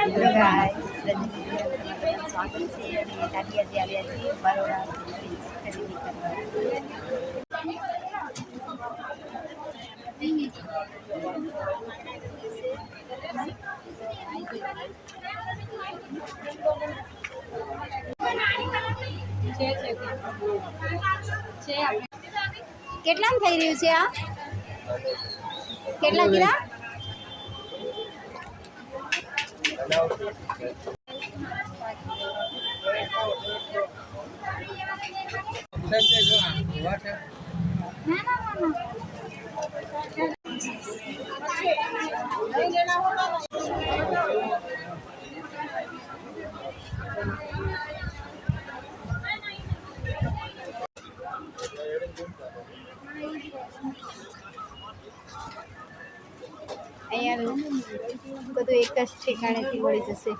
Guys, સ્વાગત છે અને દાદી આજે આવ્યા છીએ બરોડા ખરીદી કરવા. કેટલામ થઈ રહ્યું છે આ? કેટલા કીધા? અહીંયા બધું એક જ ઠેકાણેથી મળી જશે.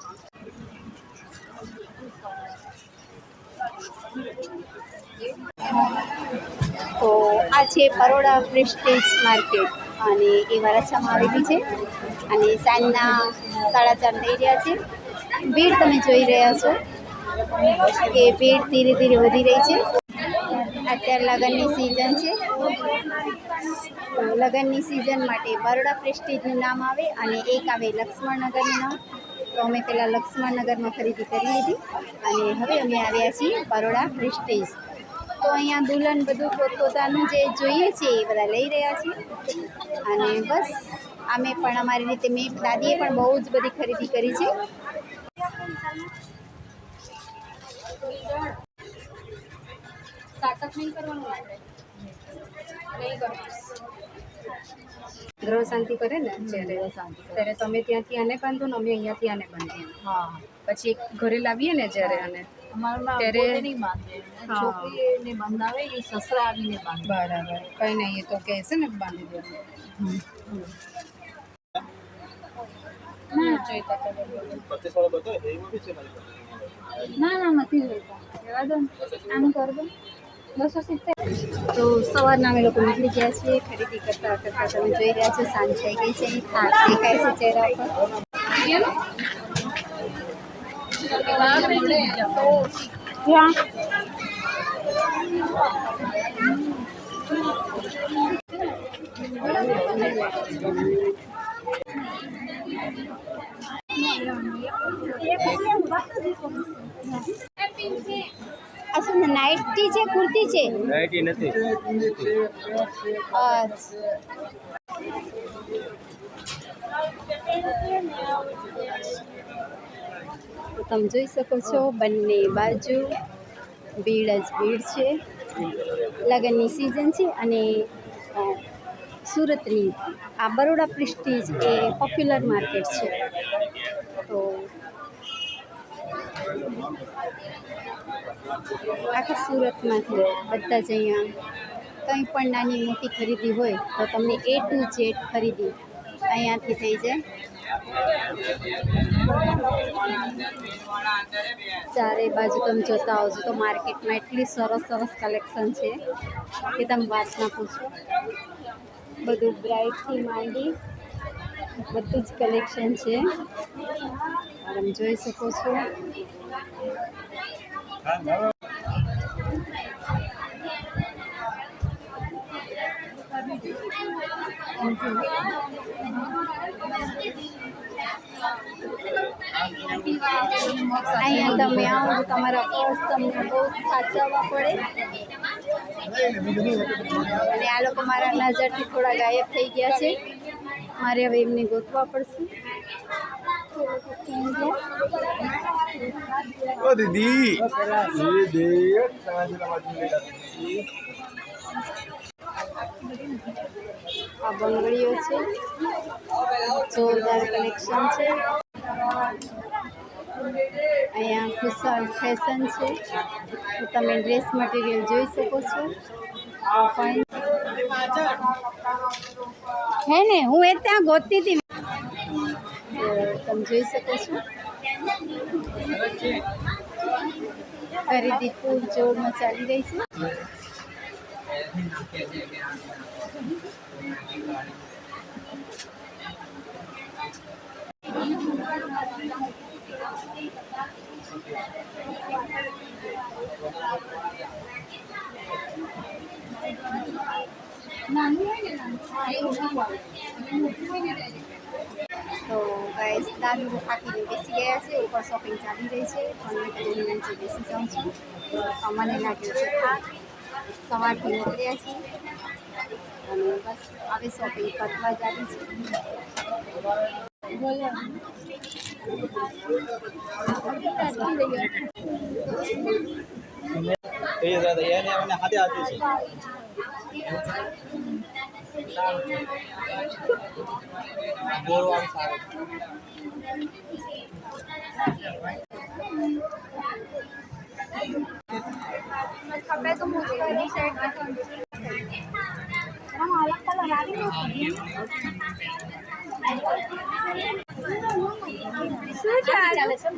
તો આ છે બરોડા પ્રેસ્ટીજ માર્કેટ અને એ વરાછામાં આવેલી છે અને સાંજના 4:30 થઈ રહ્યા છે. ભીડ તમે જોઈ રહ્યા છો કે ભીડ ધીરે ધીરે વધી રહી છે. અત્યારે લગ્નની સિઝન છે. લગ્નની સિઝન માટે બરોડા પ્રેસ્ટીજનું નામ આવે અને એક આવે લક્ષ્મણનગરનું નામ. તો અમે પહેલાં લક્ષ્મણનગરમાં ખરીદી કરી લીધી અને હવે અમે આવ્યા છીએ બરોડા પ્રેસ્ટીજ. તો અહીંયા દુલ્હન બધું પોતપોતાનું જે જોઈએ છે એ બધા લઈ રહ્યા છે અને બસ અમે પણ અમારી રીતે દાદીએ પણ બહુ જ બધી ખરીદી કરી છે. ગ્રહ શાંતિ કરે ને ત્યારે તમે ત્યાંથી આને બાંધો ને અમે અહીંયાથી આને બાંધીએ. હા, પછી ઘરે લાવીએ ને જ્યારે આને ત્યારે છોકરીને બંધાવે એ સસરા આવીને બાંધે. બરાબર, કઈ નહીં, એ તો કહેશે ને બાંધી દેવાનું. ના નથી જોઈતા, જવા દો આમ કરી દો. 270. તો સવારના અમે લોકો નીકળી ગયા છીએ ખરીદી કરતા કરતા. તમે જોઈ રહ્યા છો સાંજ થઈ ગઈ છે. થાક દેખાય છે ચહેરા પર. અસલ નાઇટી છે, કુર્તી છે? નાઇટી નથી. તમે જોઈ શકો છો બંને બાજુ ભીડ જ ભીડ છે. લગ્નની સિઝન છે અને સુરતની આ બરોડા પ્રેસ્ટીજ એ પોપ્યુલર માર્કેટ છે. તો આખા સુરતમાંથી બધા જ અહીંયા કંઈ પણ નાની મોટી ખરીદી હોય તો તમને A to Z ખરીદી અહીંયાથી થઈ જાય. ચારે બાજુ તમે જોતા આવજો તો માર્કેટમાં એટલી સરસ સરસ કલેક્શન છે કે તમે વાત ના પૂછો. બધું બ્રાઇડથી માંડી બધું જ કલેક્શન છે. તમે જોઈ શકો છો. અહીંયા તમે આવો તો તમારા પર્સ તમને બહુ સાચવવા પડે અને આ લોકો મારા નજરથી થોડા ગાયબ થઈ ગયા છે. મારે હવે એમને ગોતવા પડશે. આ બંગડીઓ છે, જોરદાર કલેક્શન છે. અહીંયા ખુશાલ ફેશન છે. તમે ડ્રેસ મટીરિયલ જોઈ શકો છો. હે ને, હું એ ત્યાં ગોતતી હતી. તમે જોઈ શકો છો ખરીદી ફૂલ જોરમાં ચાલી રહી છે. તો ગાઈસ દાદુ થાકીને બેસી ગયા છે, ઉપર શોપિંગ ચાલી રહી છે પણ મેં કીધું હું નીચે બેસી જાઉં છું. મને લાગ્યું છે થાક, સવારથી નીકળ્યા છીએ અને બસ હવે શોપિંગ કરવા જ આવી છે. कपड़े तो मुझे वाली शर्ट हम अलग कलर आ रही શું ચાલે છે?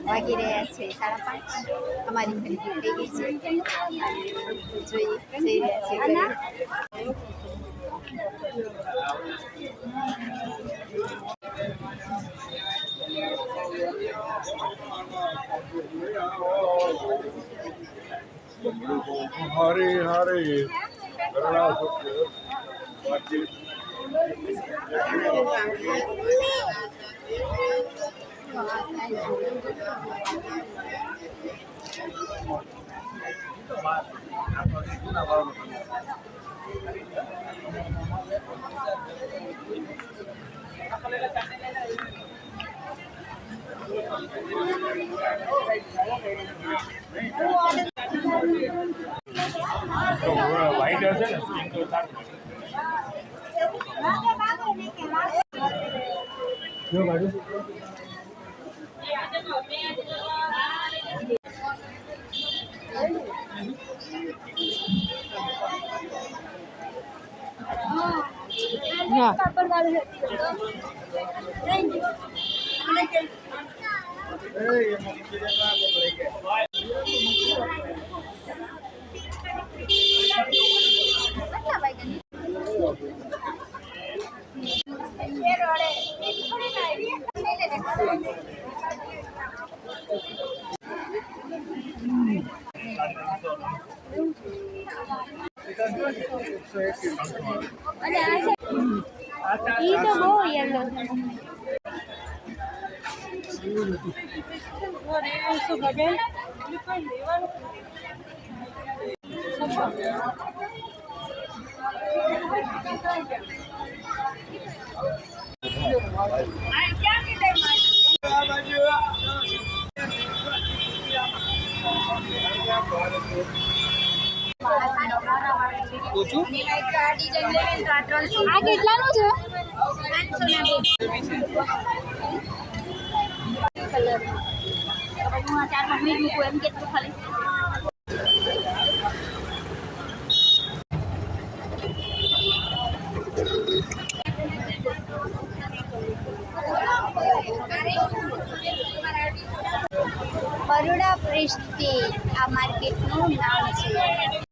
વાગી રહ્યા છે 5:30. અમારી ખરીદી થઈ ગઈ છે, જઈ રહ્યા છીએ ઘરે. हरे हरे करुणा वाइट है ना स्किन तो जो बाजू ઈ તો બહુ યલો આ કેટલાનું છે? 500 કલર હું આ 4 મહિને મૂકું એમ કે તું ખાલી બરોડા પ્રેસ્ટીજ આ માર્કેટનું નામ